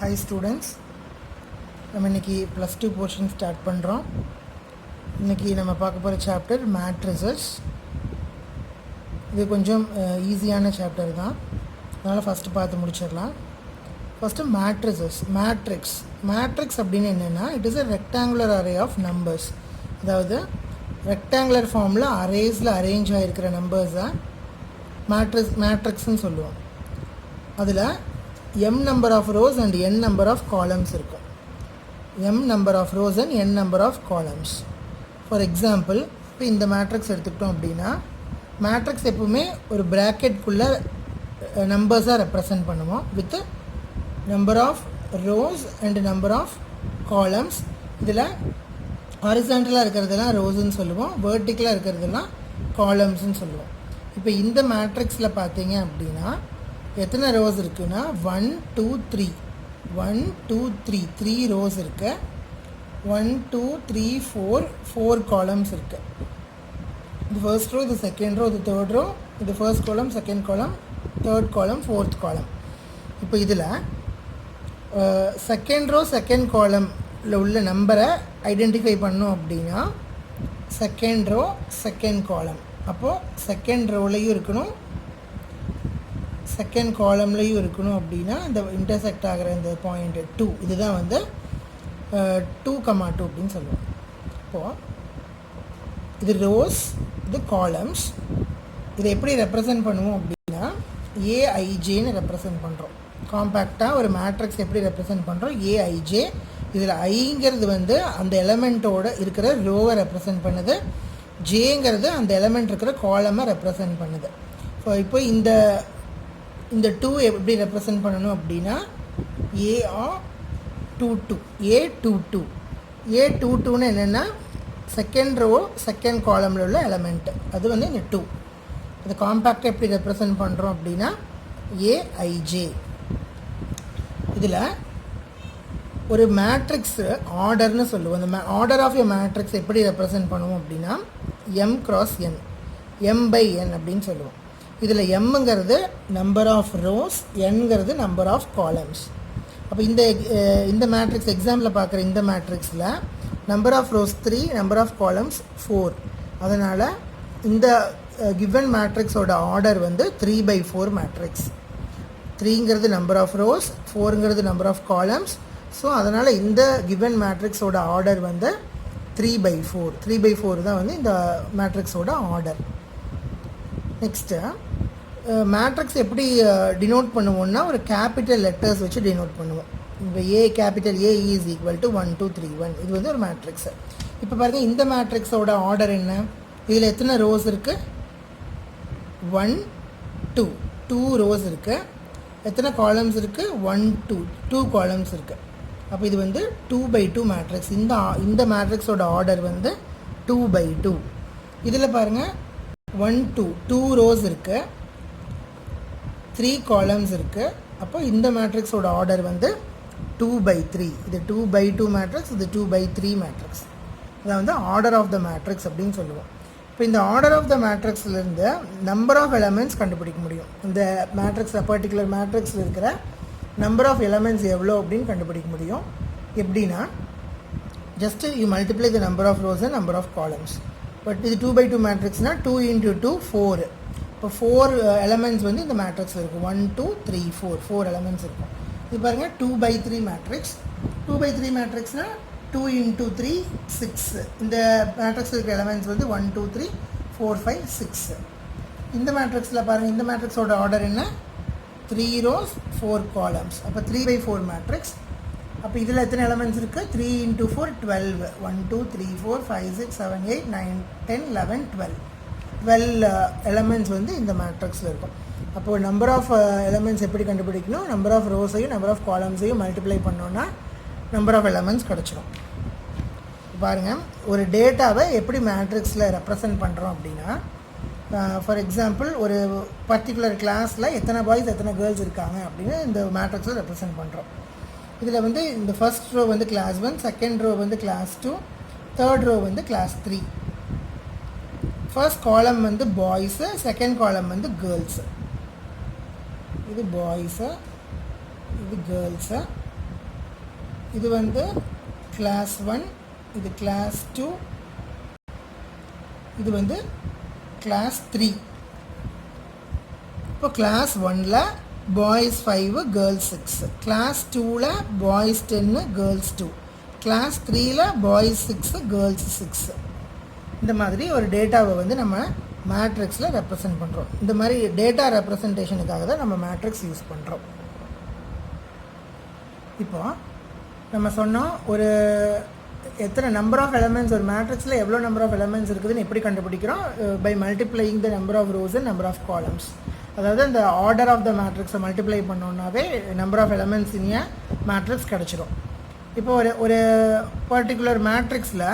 Hi students, நம்ம இன்னைக்கு +2 portion start பண்ணுறோம். இன்னைக்கு நம்ம பார்க்க போகிற சாப்டர் மேட்ரிசஸ். இது கொஞ்சம் ஈஸியான சாப்டர் தான், அதனால் ஃபஸ்ட்டு பார்த்து முடிச்சிடலாம். First matrices. மேட்ரிக்ஸ் அப்படின்னு என்னென்னா, it is a rectangular array of numbers. அதாவது ரெக்டாங்குலர் ஃபார்மில் அரேஸில் அரேஞ்ச் ஆகிருக்கிற நம்பர்ஸை மேட்ரிக்ஸ்ன்னு சொல்லுவோம். அதில் m number of rows and n number of columns இருக்கும். m number of rows and n number of columns. For example, இப்போ இந்த மேட்ரிக்ஸ் எடுத்துக்கிட்டோம் அப்படின்னா, மேட்ரிக்ஸ் எப்பவுமே ஒரு ப்ராக்கெட்குள்ளே நம்பர்ஸாக ரெப்ரசன்ட் பண்ணுவோம் with number of rows and number of columns. இதில் ஹாரிசான்டலாக இருக்கிறதெல்லாம் ரோஸ்ன்னு சொல்லுவோம், வேர்ட்டிக்கலாக இருக்கிறதெல்லாம் காலம்ஸ்ன்னு சொல்லுவோம். இப்போ இந்த மேட்ரிக்ஸில் பார்த்தீங்க அப்படின்னா எத்தனை ரோஸ் இருக்குன்னா 1 2 3 1 2 3 3 ரோஸ் இருக்குது. 1 2 3 4 காலம்ஸ் இருக்குது. இது ஃபர்ஸ்ட் ரோ, இது செகண்ட் ரோ, இது தேர்ட் ரோ, இது first column, second column, third காலம், ஃபோர்த் காலம். இப்போ இதில் செகண்ட் ரோ செகண்ட் காலமில் உள்ள நம்பரை ஐடென்டிஃபை பண்ணோம் அப்படின்னா செகண்ட் ரோ செகண்ட் காலம். அப்போது செகண்ட் ரோலையும் இருக்கணும், செகண்ட் காலம்லேயும் இருக்கணும். அப்படின்னா இந்த இன்டர்செக்ட் ஆகிற இந்த பாயிண்ட் 2, இதுதான் வந்து 2,2 அப்படின்னு சொல்லுவோம். இப்போது இது ரோஸ், இது காலம்ஸ். இதை எப்படி ரெப்ரசன்ட் பண்ணுவோம் அப்படின்னா ஏஐஜேன்னு ரெப்ரசன்ட் பண்ணுறோம். காம்பேக்டாக ஒரு மேட்ரிக்ஸ் எப்படி ரெப்ரசன்ட் பண்ணுறோம், ஏஐஜே. இதில் ஐங்கிறது வந்து அந்த எலமெண்ட்டோட இருக்கிற ரோவை ரெப்ரசன்ட் பண்ணுது, ஜேங்கிறது அந்த எலமெண்ட் இருக்கிற காலமை ரெப்ரசன்ட் பண்ணுது. ஸோ இப்போ இந்த 2 எப்படி ரெப்ரசன்ட் பண்ணணும் அப்படின்னா A22 A22ன்னு என்னென்னா செகண்ட் ரோ செகண்ட் காலமில் உள்ள எலமெண்ட்டு, அது வந்து இந்த 2. அது காம்பேக்டாக எப்படி ரெப்ரசன்ட் பண்ணுறோம் அப்படின்னா ஏஐஜே. இதில் ஒரு மேட்ரிக்ஸு ஆர்டர்னு சொல்லுவோம். அந்த ஆர்டர் ஆஃப் எ மேட்ரிக்ஸ் எப்படி ரெப்ரசன்ட் பண்ணுவோம் அப்படின்னா m cross n, m/n அப்படின்னு சொல்லுவோம். இதில் எம்ங்கிறது நம்பர் ஆஃப் ரோஸ், என்கிறது நம்பர் ஆஃப் காலம்ஸ். அப்போ இந்த மேட்ரிக்ஸ் எக்ஸாம்பிளில் பார்க்குற இந்த மேட்ரிக்ஸில் number of rows 3, number of columns 4. அதனால் இந்த கிவன் மேட்ரிக்ஸோட ஆர்டர் வந்து 3/4 மேட்ரிக்ஸ். 3ங்கிறது நம்பர் ஆஃப் ரோஸ், 4ங்கிறது நம்பர் ஆஃப் காலம்ஸ். ஸோ அதனால் இந்த கிவன் மேட்ரிக்ஸோட ஆர்டர் வந்து 3/4. 3/4 தான் வந்து இந்த மேட்ரிக்ஸோட ஆர்டர். நெக்ஸ்ட்டு மேட்ரிக்ஸ் எப்படி டினோட் பண்ணுவோம்னா ஒரு கேபிட்டல் லெட்டர்ஸ் வச்சு டினோட் பண்ணுவோம். இப்போ capital A is equal to 1 2 3 1. இது வந்து ஒரு மேட்ரிக்ஸு. இப்போ பாருங்கள், இந்த மேட்ரிக்ஸோட ஆர்டர் என்ன, இதில் எத்தனை ரோஸ் இருக்குது, 1 2 ரோஸ் இருக்குது. எத்தனை காலம்ஸ் இருக்குது, 1 2 காலம்ஸ் இருக்குது. அப்போ இது வந்து 2/2 மேட்ரிக்ஸ். இந்த மேட்ரிக்ஸோட ஆர்டர் வந்து 2/2. இதில் பாருங்கள் 1 2 ரோஸ் இருக்குது, 3 காலம்ஸ் இருக்குது. அப்போ இந்த மேட்ரிக்ஸோட ஆர்டர் வந்து 2/3. இது 2/2 மேட்ரிக்ஸ், இது 2/3 மேட்ரிக்ஸ். இதை வந்து ஆர்டர் ஆஃப் த மேட்ரிக்ஸ் அப்படின்னு சொல்லுவோம். இப்போ இந்த ஆர்டர் ஆஃப் த மேட்ரிக்ஸ்லேருந்து நம்பர் ஆஃப் எலமெண்ட்ஸ் கண்டுபிடிக்க முடியும். இந்த மேட்ரிக்ஸில் பர்டிகுலர் மேட்ரிக்ஸில் இருக்கிற நம்பர் ஆஃப் எலமெண்ட்ஸ் எவ்வளோ அப்படின்னு கண்டுபிடிக்க முடியும். எப்படின்னா just you multiply the number of rows and number of columns. But இது 2/2 மேட்ரிக்ஸ்னால் 2 × 2 4. இப்போ 4 எலமெண்ட்ஸ் வந்து இந்த மேட்ரிக்ஸில் இருக்கும். 1 2 3 4 எலமெண்ட்ஸ் இருக்கும். இது பாருங்கள் 2/3 மேட்ரிக்ஸ். 2/3 மேட்ரிக்ஸ்னால் 2 × 3 6. இந்த மேட்ரிக்ஸில் இருக்கிற எலமெண்ட்ஸ் வந்து 1 2 3 4 5 6. இந்த மேட்ரிக்ஸில் பாருங்கள், இந்த மேட்ரிக்ஸோட ஆர்டர் என்ன, 3 ரோஸ் 4 காலம்ஸ். அப்போ 3/4 மேட்ரிக்ஸ். அப்போ இதில் எத்தனை எலமெண்ட்ஸ் இருக்குது, 3 × 4 12. 1 2 3 4 5 6 7 8 9 10 11 12 எலமெண்ட்ஸ் வந்து இந்த மேட்ரிக்ஸில் இருக்கும். அப்போது நம்பர் ஆஃப் எலமெண்ட்ஸ் எப்படி கண்டுபிடிக்கணும், நம்பர் ஆஃப் ரோஸையும் நம்பர் ஆஃப் காலம்ஸையும் மல்டிப்ளை பண்ணோன்னா நம்பர் ஆஃப் எலமெண்ட்ஸ் கிடச்சிடும். பாருங்கள், ஒரு டேட்டாவை எப்படி மேட்ரிக்ஸில் ரெப்ரசன்ட் பண்ணுறோம் அப்படின்னா, ஃபார் எக்ஸாம்பிள் ஒரு பர்டிகுலர் கிளாஸில் எத்தனை பாய்ஸ் எத்தனை கேர்ள்ஸ் இருக்காங்க அப்படின்னு இந்த மேட்ரிக்ஸில் ரெப்ரசன்ட் பண்ணுறோம். இதில் வந்து இந்த ஃபர்ஸ்ட் ரோ வந்து கிளாஸ் 1, செகண்ட் ரோ வந்து கிளாஸ் 2, தேர்ட் ரோ வந்து கிளாஸ் 3. ஃபர்ஸ்ட் காலம் வந்து பாய்ஸு, செகண்ட் காலம் வந்து கேர்ள்ஸு. இது பாய்ஸு, இது கேர்ள்ஸு, இது வந்து கிளாஸ் 1, இது கிளாஸ் 2, இது வந்து கிளாஸ் 3. இப்போ கிளாஸ் 1ல் பாய்ஸ் 5 கேர்ள்ஸ் 6, கிளாஸ் 2ல் பாய்ஸ் 10 கேர்ள்ஸ் 2, கிளாஸ் 3ல் பாய்ஸ் 6 கேர்ள்ஸ் 6. இந்த மாதிரி ஒரு டேட்டாவை வந்து நம்ம மேட்ரிக்ஸில் ரெப்ரசன்ட் பண்ணுறோம். இந்த மாதிரி டேட்டா ரெப்ரசன்டேஷனுக்காக தான் நம்ம மேட்ரிக்ஸ் யூஸ் பண்ணுறோம். இப்போ நம்ம சொன்னோம் ஒரு எத்தனை நம்பர் ஆஃப் எலமெண்ட்ஸ் ஒரு மேட்ரிக்ஸில் எவ்வளோ நம்பர் ஆஃப் எலமெண்ட்ஸ் இருக்குதுன்னு எப்படி கண்டுபிடிக்கிறோம்? By multiplying the number of rows and number of columns. அதாவது அந்த ஆர்டர் ஆஃப் த மேட்ரிக்ஸை மல்டிப்ளை பண்ணோன்னாவே number of elements in a matrix கிடச்சிரும். இப்போ ஒரு பர்டிகுலர் மேட்ரிக்ஸில்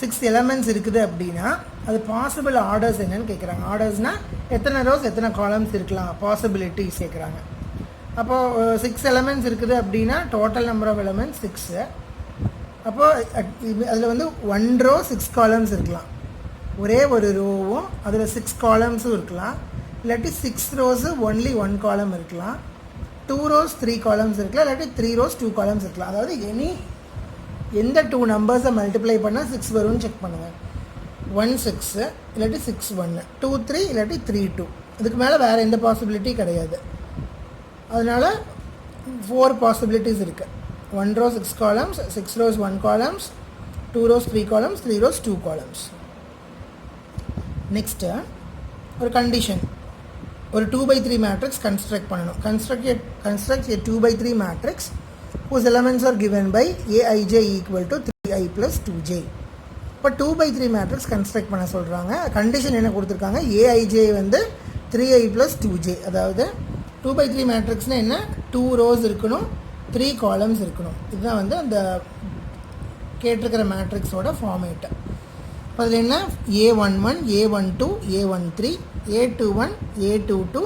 6 எலமெண்ட்ஸ் இருக்குது அப்படின்னா அது பாசிபிள் ஆர்டர்ஸ் என்னன்னு கேட்குறாங்க. ஆர்டர்ஸ்னால் எத்தனை ரோஸ் எத்தனை காலம்ஸ் இருக்கலாம், பாசிபிலிட்டிஸ் கேட்குறாங்க. அப்போது 6 எலமெண்ட்ஸ் இருக்குது அப்படின்னா டோட்டல் நம்பர் ஆஃப் எலமெண்ட்ஸ் 6. அப்போது அதில் வந்து 1 ரோ 6 காலம்ஸ் இருக்கலாம், ஒரே ஒரு ரோவும் அதில் 6 காலம்ஸும் இருக்கலாம். இல்லாட்டி 6 ரோஸு ஒன்லி 1 காலம் இருக்கலாம், 2 ரோஸ் 3 காலம்ஸ் இருக்கலாம், இல்லாட்டி 3 ரோஸ் 2 காலம்ஸ் இருக்கலாம். அதாவது எந்த 2 நம்பர்ஸை மல்டிப்ளை பண்ணால் 6 வரும்னு செக் பண்ணுங்கள். 1 6 இல்லாட்டி 6 1, 2 3 இல்லாட்டி 3 2. இதுக்கு மேலே வேறு எந்த பாசிபிலிட்டி கிடையாது. அதனால் 4 பாசிபிலிட்டிஸ் இருக்குது. 1 row 6 columns, 6 rows 1 columns, 2 rows 3 columns, 3 rows 2 columns. Next ஒரு கண்டிஷன், ஒரு 2/3 மேட்ரிக்ஸ் கன்ஸ்ட்ரக்ட் பண்ணணும். Construct a 2/3 matrix whose elements are given by aij equal to 3i plus 2j. இப்போ 2/3 மேட்ரிக்ஸ் கன்ஸ்ட்ரக்ட் பண்ண சொல்கிறாங்க. கண்டிஷன் என்ன கொடுத்துருக்காங்க? aij வந்து 3i plus 2j. அதாவது 2/3 மேட்ரிக்ஸ்னால் என்ன? 2 rows இருக்கணும், 3 காலம்ஸ் இருக்கணும். இதுதான் வந்து அந்த கேட்டிருக்கிற மேட்ரிக்ஸோட ஃபார்மேட்டு. இப்போ அதில் என்ன? a11, a12, a13, a21, a22,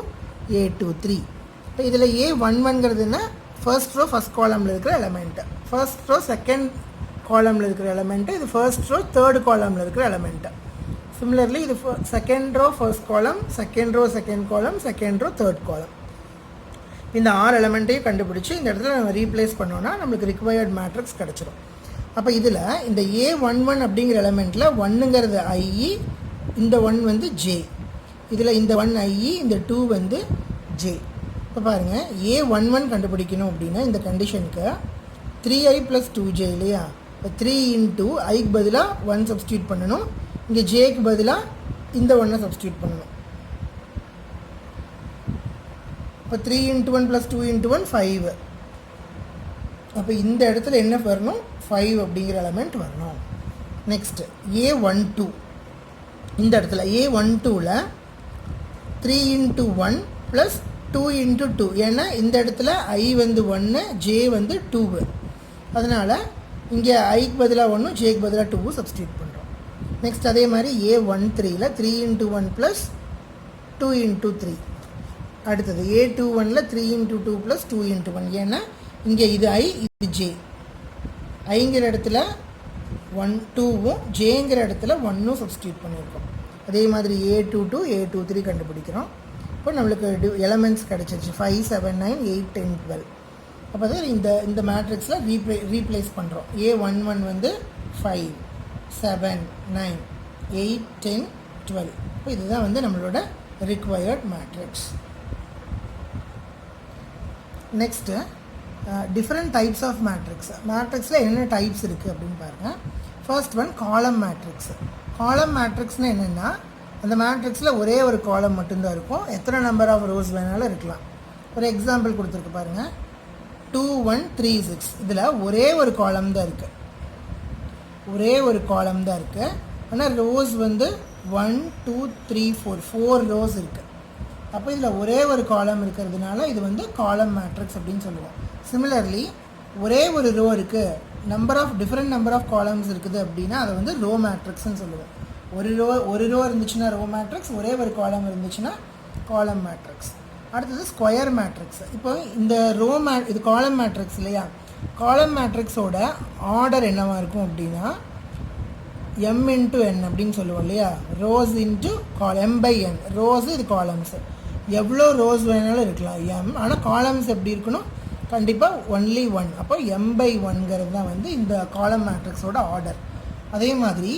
a23. இப்போ இதில் a11ங்கிறது என்ன? ஃபர்ஸ்ட் ரோ ஃபஸ்ட் காலமில் இருக்கிற எலமெண்ட்டு, ஃபர்ஸ்ட் ரோ செகண்ட் காலமில் இருக்கிற எலமெண்ட்டு, இது ஃபர்ஸ்ட் ரோ தேர்ட் காலமில் இருக்கிற எலமெண்ட்டு. சிமிலர்லி இது second row first column, second row second column, second row third column. இந்த 6 எலமெண்ட்டையும் கண்டுபிடிச்சி இந்த இடத்துல நம்ம ரீப்ளேஸ் பண்ணோன்னா நம்மளுக்கு ரிக்வயர்ட் மேட்ரிக்ஸ் கிடச்சிரும். அப்போ இதில் இந்த a11 அப்படிங்கிற எலமெண்ட்டில் 1ங்கிறது i, இந்த 1 வந்து j, இதில் இந்த 1 i, இந்த 2 வந்து j. இப்போ பாருங்கள், a11 கண்டுபிடிக்கணும் அப்படின்னா இந்த கண்டிஷனுக்கு 3i plus 2j இல்லையா? இப்போ 3 into iக்கு பதிலாக 1 சப்ஸ்டியூட் பண்ணணும், இங்கே jக்கு பதிலாக இந்த 1 சப்ஸ்டியூட் பண்ணணும். இப்போ 3 into 1 plus 2 into 1 5. அப்போ இந்த இடத்துல என்ன வரணும்? 5 அப்படிங்கிற எலமெண்ட் வரணும். நெக்ஸ்ட்டு a12, இந்த இடத்துல a12ல் 3 into 1 plus 2 into 2. ஏன்னா இந்த இடத்துல i வந்து 1, j வந்து 2. அதனால் இங்கே iக்கு பதிலாக 1, jக்கு பதிலாக 2 சப்ஸ்டியூட் பண்ணுறோம். நெக்ஸ்ட் அதே மாதிரி a13ல் 3 into 1 plus 2 into 3. அடுத்தது a21ல் 3 into 2 plus 2 into 1. ஏன்னா இங்கே இது i, இது j. ஐங்கிற இடத்துல 1 2வும் ஜேங்கிற இடத்துல 1ம் சப்ஸ்டியூட் பண்ணியிருக்கோம். அதே மாதிரி a22, a23 கண்டுபிடிக்கிறோம். இப்போ நம்மளுக்கு எலமெண்ட்ஸ் கிடச்சிருச்சு 5 7 9 8 10 12. அப்போ தான் இந்த மேட்ரிக்ஸில் ரீப்ளேஸ் பண்ணுறோம். a11 வந்து 5 7 9 8 10 12. இப்போ இதுதான் வந்து நம்மளோட required matrix. Next different types of மேட்ரிக்ஸில் என்னென்ன டைப்ஸ் இருக்குது அப்படின்னு பாருங்கள். First one column matrix. Column மேட்ரிக்ஸ்னால் என்னென்னா அந்த மேட்ரிக்ஸில் ஒரே ஒரு காலம் மட்டும்தான் இருக்கும், எத்தனை நம்பர் ஆஃப் ரோஸ் வேணாலும் இருக்கலாம். ஒரு எக்ஸாம்பிள் கொடுத்துருக்கு பாருங்கள், 2 1 3 6. இதில் ஒரே ஒரு காலம் தான் இருக்குது, ஆனால் ரோஸ் வந்து 1 2 3 4 ரோஸ் இருக்குது. அப்போ இதில் ஒரே ஒரு காலம் இருக்கிறதுனால இது வந்து காலம் மேட்ரிக்ஸ் அப்படின்னு சொல்லுவோம். சிமிலர்லி ஒரே ஒரு ரோ இருக்குது, டிஃப்ரெண்ட் நம்பர் ஆஃப் காலம்ஸ் இருக்குது அப்படின்னா அதை வந்து ரோ மேட்ரிக்ஸ்ன்னு சொல்லுவோம். ஒரு ரோ இருந்துச்சுன்னா ரோ மேட்ரிக்ஸ், ஒரே ஒரு காலம் இருந்துச்சுன்னா காலம் மேட்ரிக்ஸ். அடுத்தது ஸ்கொயர் மேட்ரிக்ஸ். இப்போ இந்த இது காலம் மேட்ரிக்ஸ் இல்லையா? காலம் மேட்ரிக்ஸோட ஆர்டர் என்னவாக இருக்கும் அப்படின்னா m into n அப்படின்னு சொல்லுவோம் இல்லையா? Rose into m by n. Rose இது காலம்ஸு, எவ்வளோ ரோஸ் வேணாலும் இருக்கலாம் m. ஆனால் காலம்ஸ் எப்படி இருக்கணும்? கண்டிப்பாக ஒன்லி ஒன். அப்போ m/1ங்கிறது தான் வந்து இந்த காலம் மேட்ரிக்ஸோட ஆர்டர். அதே மாதிரி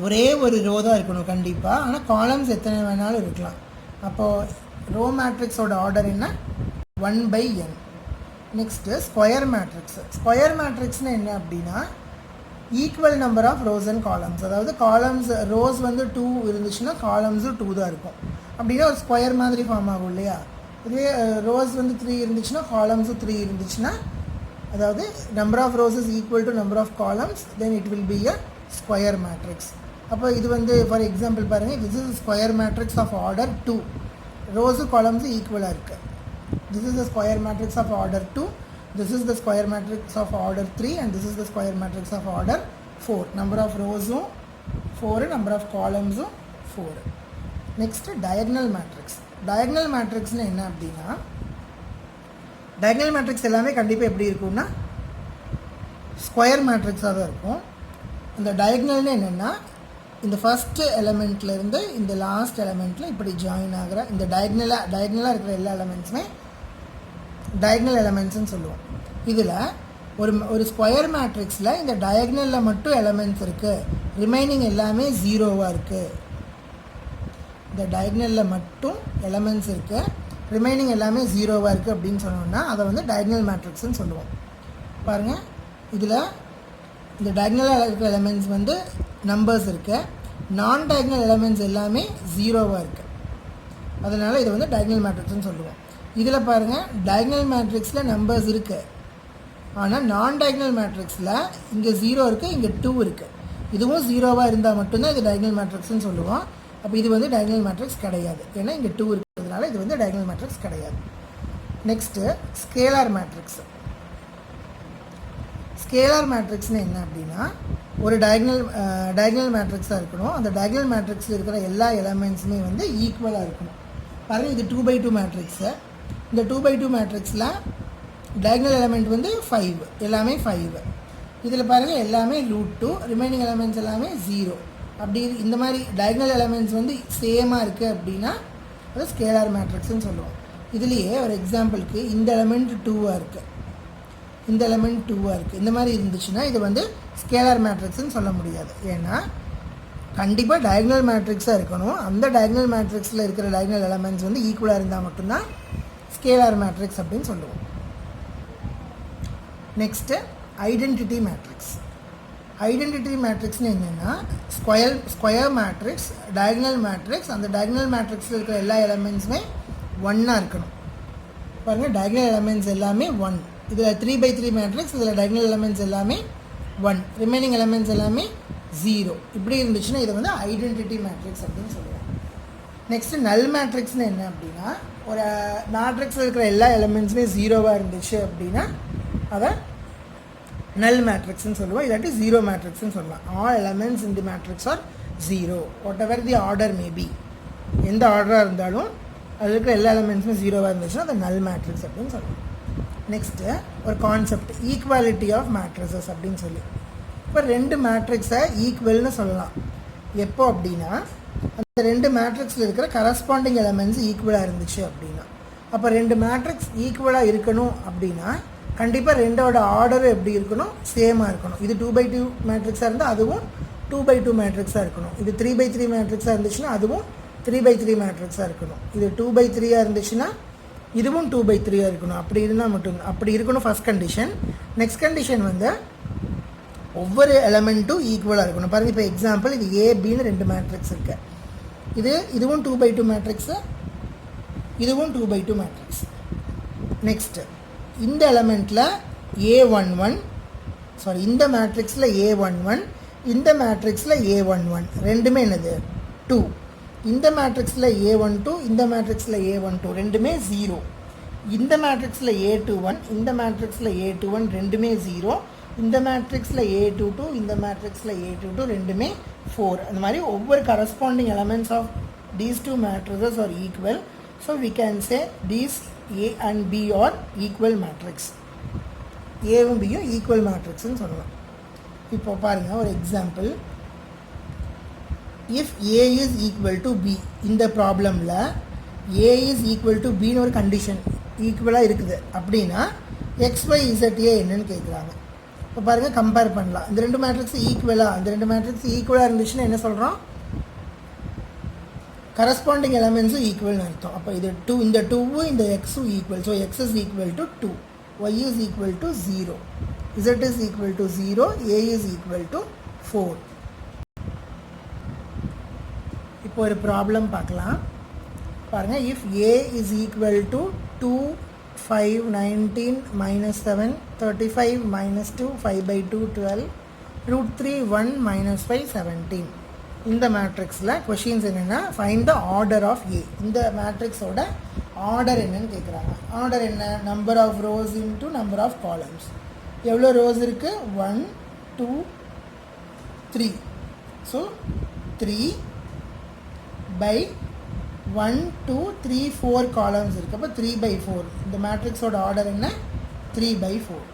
ஒரே ஒரு ரோ தான் இருக்கணும் கண்டிப்பாக, ஆனால் காலம்ஸ் எத்தனை வேணாலும் இருக்கலாம். அப்போது ரோ மேட்ரிக்ஸோட ஆர்டர் என்ன? 1/n. Next square matrix. Square மேட்ரிக்ஸ்னால் என்ன அப்படின்னா equal number of rows and columns. அதாவது காலம்ஸ் ரோஸ் வந்து 2 இருந்துச்சுன்னா காலம்ஸும் 2 தான் இருக்கும். அப்படின்னா ஒரு ஸ்கொயர் மாதிரி ஃபார்ம் ஆகும் இல்லையா? இதே ரோஸ் வந்து 3 இருந்துச்சுன்னா காலம்ஸும் 3 இருந்துச்சுன்னா, அதாவது number of rows is equal to number of columns, then it will be a square matrix. அப்போ இது வந்து ஃபார் எக்ஸாம்பிள் பாருங்கள், this is square matrix of order 2. Rows காலம்ஸும் ஈக்குவலாக இருக்குது. This is the square matrix of order 2, this is the square matrix of order 3, and this is the square matrix of order 4. Number of rows 4, number of columns 4. Next, diagonal matrix. Diagonal matrix என்ன அப்படின்னா, diagonal matrix எல்லாமே கண்டிப்பாக எப்படி இருக்கும்னா square மேட்ரிக்ஸாக தான் இருக்கும். இந்த டயக்னல்னு என்னென்னா இந்த ஃபஸ்ட்டு எலமெண்ட்லேருந்து இந்த லாஸ்ட் எலமெண்ட்டில் இப்படி ஜாயின் ஆகிற இந்த டயக்னலாக இருக்கிற எல்லா எலமெண்ட்ஸுமே டயக்னல் எலமெண்ட்ஸ்னு சொல்லுவோம். இதில் ஒரு ஸ்கொயர் மேட்ரிக்ஸில் இந்த டயக்னலில் மட்டும் எலமெண்ட்ஸ் இருக்குது, ரிமைனிங் எல்லாமே ஜீரோவாக இருக்குது. இந்த டயக்னலில் மட்டும் எலமெண்ட்ஸ் இருக்குது, ரிமைனிங் எல்லாமே ஜீரோவாக இருக்குது அப்படின்னு சொன்னோம்னா அதை வந்து டயக்னல் மேட்ரிக்ஸ்னு சொல்லுவோம். பாருங்கள், இதில் இந்த டயக்னலாக இருக்கிற எலமெண்ட்ஸ் வந்து நம்பர்ஸ் இருக்குது, நான் டயக்னல் எலமெண்ட்ஸ் எல்லாமே ஜீரோவாக இருக்குது. அதனால் இதை வந்து டயக்னல் மேட்ரிக்ஸ்னு சொல்லுவோம். இதில் பாருங்கள், டயக்னல் மேட்ரிக்ஸில் நம்பர்ஸ் இருக்குது, ஆனால் நான் டயக்னல் மேட்ரிக்ஸில் இங்கே 0 இருக்குது, இங்கே 2 இருக்குது. இதுவும் ஜீரோவாக இருந்தால் மட்டும்தான் இது டயக்னல் மேட்ரிக்ஸ்னு சொல்லுவோம். அப்போ இது வந்து டயக்னல் மேட்ரிக்ஸ் கிடையாது, ஏன்னா இங்கே 2 இருக்கிறதுனால இது வந்து டயக்னல் மேட்ரிக்ஸ் கிடையாது. Next scalar matrix. ஸ்கேலார் மேட்ரிக்ஸ்னு என்ன அப்படின்னா ஒரு டயக்னல் மேட்ரிக்ஸாக இருக்கணும். அந்த டயக்னல் மேட்ரிக்ஸில் இருக்கிற எல்லா எலமெண்ட்ஸுமே வந்து ஈக்குவலாக இருக்கணும். பாருங்கள், இது 2/2 மேட்ரிக்ஸு. இந்த 2/2 மேட்ரிக்ஸில் டயக்னல் எலமெண்ட் வந்து 5, எல்லாமே 5. இதில் பாருங்கள் எல்லாமே √2, ரிமைனிங் எலமெண்ட்ஸ் எல்லாமே 0. அப்படி இந்த மாதிரி டயக்னல் எலமெண்ட்ஸ் வந்து சேமாக இருக்குது அப்படின்னா அது ஸ்கேலார் மேட்ரிக்ஸ்னு சொல்லுவோம். இதுலேயே ஒரு எக்ஸாம்பிளுக்கு இந்த எலமெண்ட் 2வாக இருக்குது, இந்த எலமெண்ட் 2வாக இருக்குது, இந்த மாதிரி இருந்துச்சுன்னா இது வந்து ஸ்கேலார் மேட்ரிக்ஸ்னு சொல்ல முடியாது. ஏன்னா கண்டிப்பாக டயக்னல் மேட்ரிக்ஸாக இருக்கணும். அந்த டயக்னல் மேட்ரிக்ஸில் இருக்கிற டயக்னல் எலமெண்ட்ஸ் வந்து ஈக்குவலாக இருந்தால் மட்டும்தான் ஸ்கேலார் மேட்ரிக்ஸ் அப்படின்னு சொல்லுவோம். Next identity matrix. ஐடென்டிட்டி மேட்ரிக்ஸ்னு என்னென்னா ஸ்கொயர் மேட்ரிக்ஸ், டயக்னல் மேட்ரிக்ஸ், அந்த டயக்னல் மேட்ரிக்ஸில் இருக்கிற எல்லா எலமெண்ட்ஸுமே 1ஆக இருக்கணும். பாருங்கள், டயக்னல் எலமெண்ட்ஸ் எல்லாமே 1. இதில் 3/3 மேட்ரிக்ஸ், இதில் டயக்னல் எலமெண்ட்ஸ் எல்லாமே 1, ரிமைனிங் எலமெண்ட்ஸ் எல்லாமே 0. இப்படி இருந்துச்சுன்னா இதை வந்து ஐடென்டிட்டி மேட்ரிக்ஸ் அப்படின்னு சொல்லுவோம். நெக்ஸ்ட்டு நல் மேட்ரிக்ஸ்னு என்ன அப்படின்னா ஒரு மேட்ரிக்ஸில் இருக்கிற எல்லா எலமெண்ட்ஸுமே 0வாக இருந்துச்சு அப்படின்னா அதை நல் மேட்ரிக்ஸ்னு சொல்லுவோம், இல்லாட்டி 0 மேட்ரிக்ஸ்னு சொல்லலாம். All elements in the matrix are 0, whatever the order maybe. எந்த ஆர்டராக இருந்தாலும் அதில் இருக்கிற எல்லா எலமெண்ட்ஸுமே 0வாக இருந்துச்சுன்னா அதை நல் மேட்ரிக்ஸ் அப்படின்னு சொல்லுவோம். நெக்ஸ்ட்டு ஒரு கான்செப்ட் ஈக்குவாலிட்டி ஆஃப் மேட்ரிசஸ் அப்படின்னு சொல்லி. இப்போ 2 மேட்ரிக்ஸை ஈக்குவல்னு சொல்லலாம். எப்போ அப்படின்னா அந்த 2 மேட்ரிக்ஸில் இருக்கிற கரஸ்பாண்டிங் எலமெண்ட்ஸ் ஈக்குவலாக இருந்துச்சு அப்படின்னா. அப்போ 2 மேட்ரிக்ஸ் ஈக்குவலாக இருக்கணும் அப்படின்னா கண்டிப்பாக 2ஓட ஆர்டரும் எப்படி இருக்கணும், சேமாக இருக்கணும். இது 2/2 மேட்ரிக்ஸாக இருந்தால் அதுவும் 2/2 மேட்ரிக்ஸாக இருக்கணும். இது 3/3 மேட்ரிக்ஸாக இருந்துச்சுன்னா அதுவும் 3/3 மேட்ரிக்ஸாக இருக்கணும். இது 2/3 இருந்துச்சுன்னா இதுவும் 2/3 இருக்கணும். அப்படி இருந்தால் மட்டும்தான், அப்படி இருக்கணும் ஃபஸ்ட் கண்டிஷன். நெக்ஸ்ட் கண்டிஷன் வந்து ஒவ்வொரு எலமெண்ட்டும் ஈக்குவலாக இருக்கணும். பாருங்கள், இப்போ எக்ஸாம்பிள் இது ஏபின்னு 2 மேட்ரிக்ஸ் இருக்குது. இதுவும் 2/2 மேட்ரிக்ஸு, இதுவும் 2/2 மேட்ரிக்ஸ். நெக்ஸ்ட்டு இந்த எலமெண்ட்டில் இந்த மேட்ரிக்ஸில் A11, இந்த மேட்ரிக்ஸில் A11 ரெண்டுமே என்னது 2. இந்த மேட்ரிக்ஸில் A12, இந்த மேட்ரிக்ஸில் A12 ரெண்டுமே 0. இந்த மேட்ரிக்ஸில் A21, இந்த மேட்ரிக்ஸில் A21 ரெண்டுமே 0. இந்த மேட்ரிக்ஸில் A22, இந்த மேட்ரிக்ஸில் A22 ரெண்டுமே 4. அந்த மாதிரி ஒவ்வொரு corresponding elements of these 2 matrices are equal. So we can say these A and B are equal matrix. ஏவும் பியும் ஈக்குவல் மேட்ரிக்ஸ்ன்னு சொல்லலாம். இப்போ பாருங்கள் ஒரு example. If A is equal to B, இந்த ப்ராப்ளமில் A is equal to Bன்னு ஒரு கண்டிஷன் ஈக்குவலாக இருக்குது அப்படின்னா XY ZA என்னன்னு கேட்குறாங்க. இப்போ பாருங்கள், கம்பேர் பண்ணலாம். இந்த ரெண்டு மேட்ரிக்ஸ் ஈக்குவலாக, இந்த ரெண்டு மேட்ரிக்ஸ் ஈக்குவலாக இருந்துச்சுன்னா என்ன சொல்கிறோம்? கரஸ்பாண்டிங் எலமெண்ட்ஸும் ஈக்குவல்னு அர்த்தம். அப்போ இது 2, இந்த 2 இந்த எக்ஸும் equal. So x is equal to 2, y is equal to 0, z is equal to 0, a is equal to 4. இப்போ ஒரு ப்ராப்ளம் பார்க்கலாம். பாருங்கள், if a is equal to 2, 5, 19, -7, 35, -2, 5/2, 12, √3, 1, -5, 17. இந்த மேட்ரிக்ஸில் கொஷின்ஸ் என்னென்னா, find the order of A. இந்த மேட்ரிக்ஸோட ஆர்டர் என்னன்னு கேட்குறாங்க. ஆர்டர் என்ன? Number of rows into number of columns. எவ்வளோ ரோஸ் இருக்குது? 1, 2, 3. ஸோ 3/1, 2, 3, 4 காலம்ஸ் இருக்குது. அப்போ 3/4. இந்த மேட்ரிக்ஸோட ஆர்டர் என்ன? 3/4.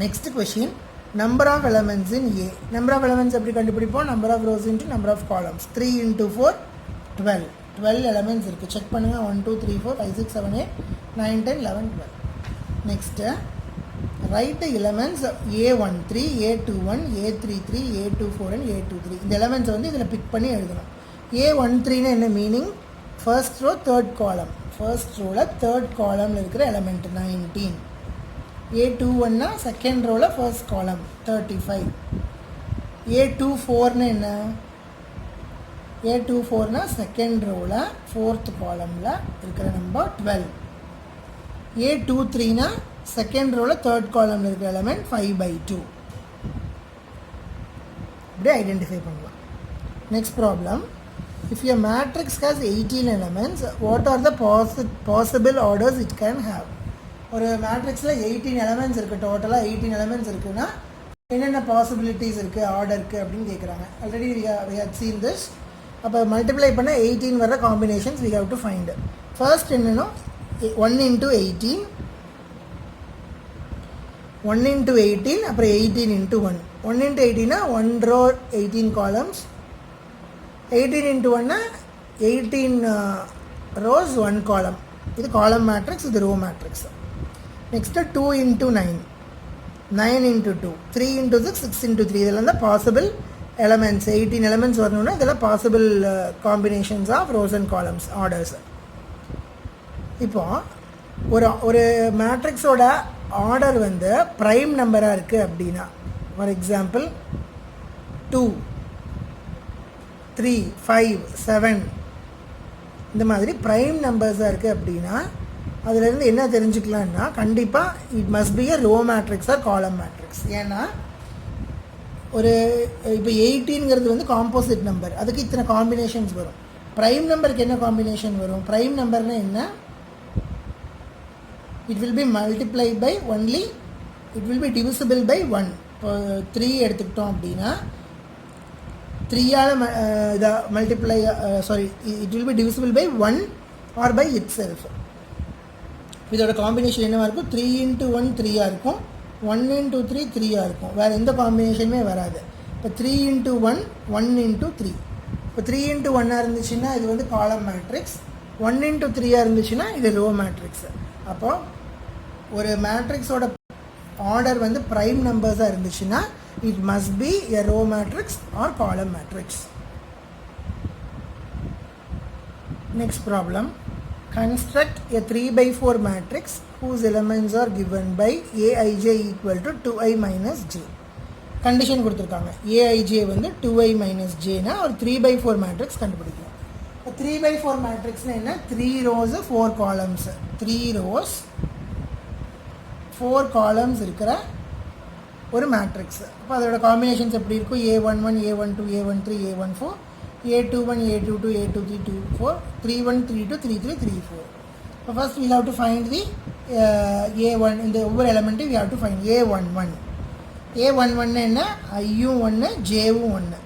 Next question, number of elements in A. Number of elements எப்படி கண்டுபிடிப்போம்? number of rows into number of columns. 3 into 4, 12. 12 elements இருக்குது. செக் பண்ணுங்கள். 1, 2, 3, 4, 5, 6, 7, 8, 9, 10, 11, 12. Next, write the elements A13, A21, A33, A24 and A23. இந்த எலமெண்ட்ஸை வந்து இதில் big பண்ணி எழுதணும். A13 என்ன மீனிங்? First row third column. First ரோவில் தேர்ட் காலமில் இருக்கிற element 19. A21 second ரோவில் first column 35. A24 என்ன? A24 செகண்ட் ரோவில் ஃபோர்த் காலமில் இருக்கிற நம்பர் 12. A23 செகண்ட் ரோவில் தேர்ட் காலமில் இருக்கிற எலமெண்ட் 5/2. இப்படி ஐடென்டிஃபை பண்ணலாம். Next problem, if your matrix has 18 elements, what are the possible orders it can have? ஒரு மேட்ரிக்ஸில் 18 எலமெண்ட்ஸ் இருக்குது. டோட்டலாக 18 எலமெண்ட்ஸ் இருக்குன்னா என்னென்ன பாசிபிலிட்டிஸ் இருக்குது ஆர்டருக்கு அப்படின்னு கேட்குறாங்க. Already we have seen this. அப்போ மல்டிப்ளை பண்ண 18 வர combinations we have to find. First என்னென்னா 1 into 18, 1 into 18, அப்புறம் 18 into 1. 1 into 18 1 row 18 columns, 18 into 1 18 rows 1 column. இது காலம் மேட்ரிக்ஸ், இது row matrix. Next 2 into 9, 9 into 2, 3 into 6, 6 into 3. இதெல்லாம் தான் பாசிபிள் எலமெண்ட்ஸ். 18 எலமெண்ட்ஸ் வரணும்னா இதெல்லாம் possible combinations of rows and columns orders. இப்போது ஒரு மேட்ரிக்ஸோட ஆர்டர் வந்து ப்ரைம் நம்பராக இருக்குது அப்படின்னா, ஃபார் எக்ஸாம்பிள் 2, 3, 5, 7 இந்த மாதிரி ப்ரைம் நம்பர்ஸாக இருக்குது அப்படின்னா அதுலேருந்து என்ன தெரிஞ்சுக்கலான்னா, கண்டிப்பாக it must be a row matrix or column matrix. ஏன்னா ஒரு இப்போ 18ங்கிறது வந்து காம்போசிட் நம்பர், அதுக்கு இத்தனை காம்பினேஷன்ஸ் வரும். ப்ரைம் நம்பருக்கு என்ன காம்பினேஷன் வரும்? ப்ரைம் நம்பர்னா என்ன? It will be multiply by only, it will be divisible by 1. இப்போ 3 எடுத்துக்கிட்டோம் அப்படின்னா 3ஆல் இதை multiply it will be divisible by 1 or by itself. இதோட காம்பினேஷன் என்னவாக இருக்கும்? 3 into 1 3ஆக இருக்கும், 1 into 3 3ஆக இருக்கும். வேறு எந்த காம்பினேஷனுமே வராது. இப்போ 3 into 1 1 into 3. இப்போ 3 into 1 இருந்துச்சுன்னா இது வந்து காலம் மேட்ரிக்ஸ், 1 into 3 இருந்துச்சுன்னா இது ரோ மேட்ரிக்ஸ். அப்போது ஒரு மேட்ரிக்ஸோட ஆர்டர் வந்து ப்ரைம் நம்பர்ஸாக இருந்துச்சுன்னா it must be a row matrix or column matrix. Next problem, construct a 3/4 matrix whose elements are given by aij equal to 2i minus j. Condition கொடுத்துருக்காங்க. aij வந்து 2i minus jனா ஒரு 3/4 matrix கண்டுபிடிக்கணும். இப்போ 3/4 மேட்ரிக்ஸ்னால் என்ன? 3 rows 4 columns, 3 rows 4 columns இருக்கிற ஒரு matrix. அப்போ அதோட காம்பினேஷன்ஸ் எப்படி இருக்கும்? a11, a12, a13, a14, a21, a22, a23, 24, 31, 32, 33, 34. So first we have to find the a1. இந்த ஒவ்வொரு எலமெண்ட்டையும் we have to find a11. a11 என்ன? ஐயும் 1, ஜேவும் 1.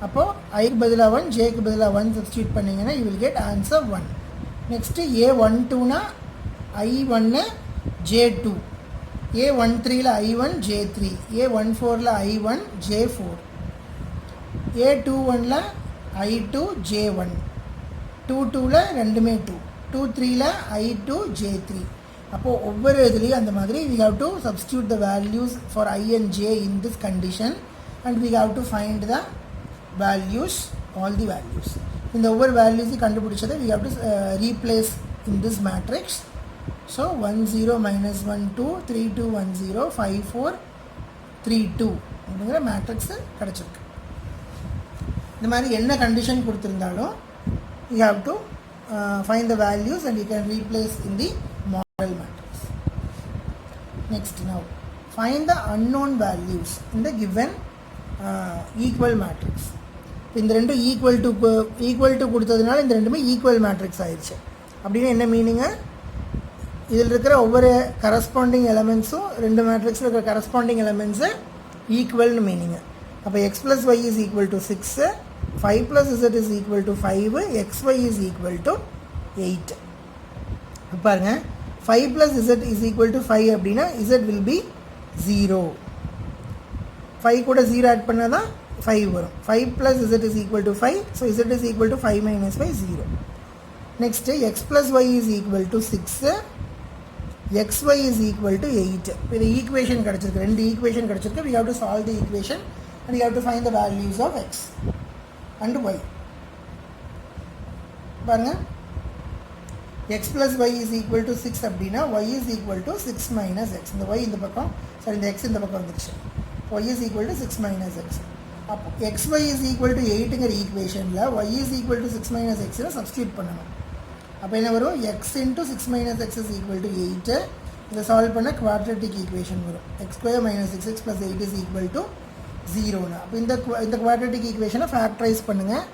அப்போது ஐக்கு பதிலாக 1, ஜேக்கு பதிலாக 1 சப்ஸ்டியூட் பண்ணிங்கன்னா you will get answer 1. Next a12னா I1, J2, a13ல I1, J3, a14ல I1, J4, a21ல I2, J1, 22ல ரெண்டுமே 2, 2 3ல I2 J3. அப்போ ஒவ்வொரு இதுலேயும் அந்த மாதிரி we have to substitute the values for I and J in this condition and we have to find the values, all the values. இந்த ஒவ்வொரு வேல்யூஸையும் கண்டுபிடிச்சதை we have to replace in this matrix. So 1 0 minus 1 2 3 2 1 0 5 4 3 2 அப்படிங்கிற matrix கிடச்சிருக்கு. இந்த மாதிரி என்ன condition கொடுத்துருந்தாலும் you have to find the values and you can replace in the model matrix. Next, now find the unknown values in the given equal matrix. இந்த ரெண்டு equal to கொடுத்ததுனால இந்த ரெண்டுமே ஈக்குவல் மேட்ரிக்ஸ் ஆயிடுச்சு. அப்படின்னா என்ன மீனிங்கு, இதில் இருக்கிற ஒவ்வொரு கரஸ்பாண்டிங் எலமெண்ட்ஸும் ரெண்டு மேட்ரிக்ஸில் இருக்கிற கரஸ்பாண்டிங் எலமெண்ட்ஸு ஈக்குவல்னு மீனிங்கு. அப்போ x plus y is equal to 6, 5 plus z is equal to 5, xy is equal to 8. பாருங்க 5 plus z is equal to 5 அப்படின்னா z will be 0. 5 கூட 0 ஆட் பண்ணால் தான் 5 வரும். 5 plus z is equal to 5, so z is equal to 5 minus 5, 0. Next, x plus y is equal to 6, xy is equal to 8. இது equation கிடச்சிருக்கு, ரெண்டு equation கிடச்சிருக்கு. we have to solve the equation and we have to find the values of x and y. பாருங்க x plus y is equal to 6 அப்படின்னா y is equal to 6 minus x. இந்த y இந்த பக்கம், சரி இந்த x இந்த பக்கம் வந்துருச்சு. y is equal to 6 minus x. அப்போ xy is equal to 8ங்கிற ஈக்குவேஷனில் y is equal to 6 minus x substitute பண்ணணும். அப்போ என்ன வரும், x into 6 minus x is equal to 8. இதை சால்வ் பண்ண குவாட்ரட்டிக் ஈக்குவேஷன் வரும். x square minus 6x plus 8 is equal to 0னா. அப்போ இந்த குவாட்ரட்டிக் ஈக்குவேஷனை ஃபேக்டரைஸ் பண்ணுங்கள்.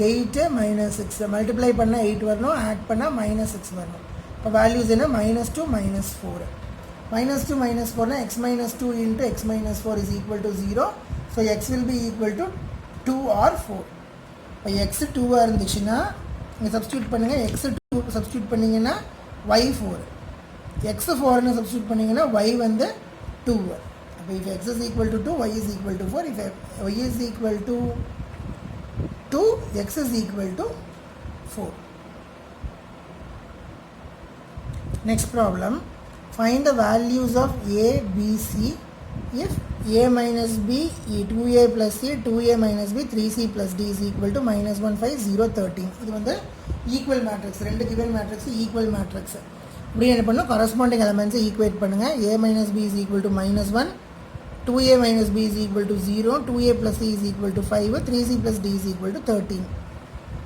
8 minus 6 மல்டிப்ளை பண்ணால் 8 வரணும், ஆட் பண்ணால் -6 வரணும். இப்போ வேல்யூஸ் என்ன, -2 -4. -2 -4னா x minus 2 into x minus 4 is equal to 0. So x will be equal to 2 or 4. இப்போ x 2ஆக இருந்துச்சுன்னா இங்கே சப்ஸ்டியூட் பண்ணுங்கள். x 2 சப்ஸ்டியூட் பண்ணிங்கன்னா y 4, x 4ன்னு சப்ஸ்டியூட் பண்ணிங்கன்னா y வந்து 2. அப்போ if x is equal to 2, y is equal to 4. If y is equal to 2, x is equal to 4. Next problem, find the values of a, b, c if a minus b, 2a plus c, 2a minus b, 3c plus d is equal to -1 5 0 13. இது வந்து equal matrix, ரெண்டு given matrix equal matrix. இப்படி என்ன பண்ணணும், corresponding எலமெண்ட்ஸை equate பண்ணுங்கள். a minus b is equal to -1, 2a minus b is equal to 0, 2a plus c is equal to 5, 3c plus d is equal to 13.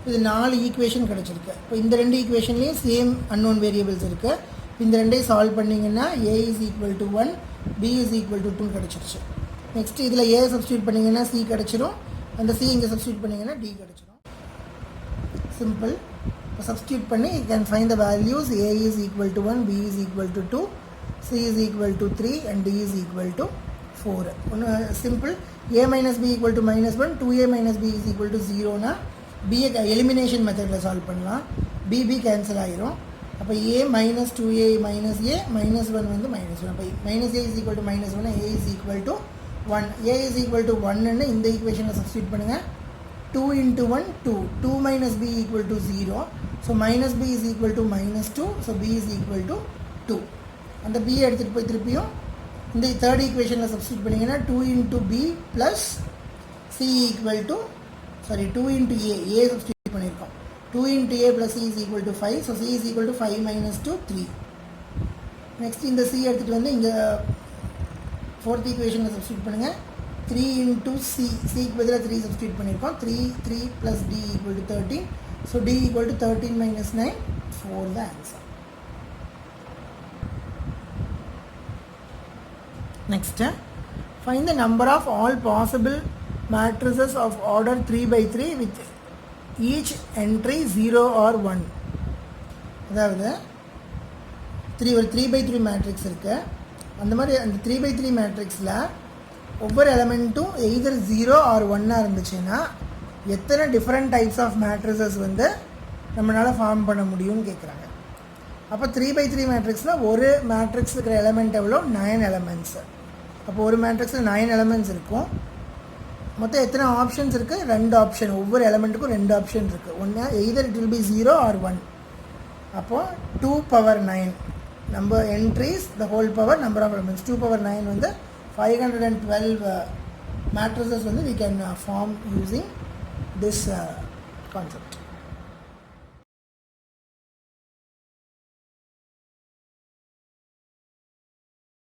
இது 4 equation கிடச்சிருக்கு. இப்போ இந்த ரெண்டு ஈக்குவேஷன்லேயும் same unknown variables இருக்குது. இந்த ரெண்டையும் சால்வ் பண்ணிங்கன்னா a is equal to 1, b is equal to 2 கிடச்சிருச்சு. நெக்ஸ்ட் இதில் a சப்ஸ்டியூட் பண்ணிங்கன்னா c கிடச்சிரும், அந்த c இங்கே சப்ஸ்டியூட் பண்ணிங்கன்னா d கிடச்சிரும். சிம்பிள். இப்போ சப்ஸ்டியூட் பண்ணி you can find the values. a is equal to 1, b is equal to 2, c is equal to 3 and d is equal to 4. ஒன்று simple. a minus b equal to -1, 2a minus b is equal to 0னா b elimination மெத்தடில் solve பண்ணலாம். b cancel ஆகிரும். அப்போ a minus 2a minus a -1 வந்து -1. அப்போ -a is equal to -1, a is equal to 1. a is equal to 1ன்னு இந்த ஈக்குவேஷனில் substitute பண்ணுங்கள். 2 into 1 2, 2 minus b equal to 0. So minus b is equal to -2. So b is equal to 2. அந்த b எடுத்துகிட்டு போய் திருப்பியும் இந்த தேர்ட் ஈக்குவேஷனில் substitute பண்ணிங்கன்னா 2 into b plus c equal to 2 into a substitute பண்ணியிருக்கோம். 2 into a plus c is equal to 5. So c is equal to 5 minus 2 3. Next இந்த c எடுத்துகிட்டு வந்து இங்கே ஃபோர்த் ஈக்குவேஷனில் சப்ஸ்டியூட் பண்ணுங்கள். 3 into c, cக்கு பதிலாக 3 சப்ஸ்டியூட் பண்ணியிருக்கோம். 3 plus d equal to 13. So d equal to 13 minus 9, 4 the answer. Next, find the number of all possible matrices of order 3 by 3 with each entry 0 or 1. அதாவது ஒரு 3 by 3 matrix இருக்குது. அந்த மாதிரி அந்த 3 by 3 மேட்ரிக்ஸில் ஒவ்வொரு எலமெண்ட்டும் எய்தர் 0 ஆர் 1ஆக இருந்துச்சுன்னா எத்தனை டிஃப்ரெண்ட் டைப்ஸ் ஆஃப் மேட்ரிசஸ் வந்து நம்மளால் ஃபார்ம் பண்ண முடியும்னு கேட்குறாங்க. அப்போ 3 by 3 மேட்ரிக்ஸில் ஒரு மேட்ரிக்ஸ் இருக்கிற எலமெண்ட் எவ்வளோ, 9 எலமெண்ட்ஸு. அப்போ ஒரு மேட்ரிக்ஸில் 9 எலமெண்ட்ஸ் இருக்கும். மொத்தம் எத்தனை ஆப்ஷன்ஸ் இருக்குது, 2 ஆப்ஷன். ஒவ்வொரு எலமெண்ட்டுக்கும் 2 ஆப்ஷன் இருக்குது. ஒன்று either it will be 0 or 1. அப்போ 2 power 9 number entries the whole power number of elements 2 power 9 வந்து 512 matrices வந்து we can form using this concept.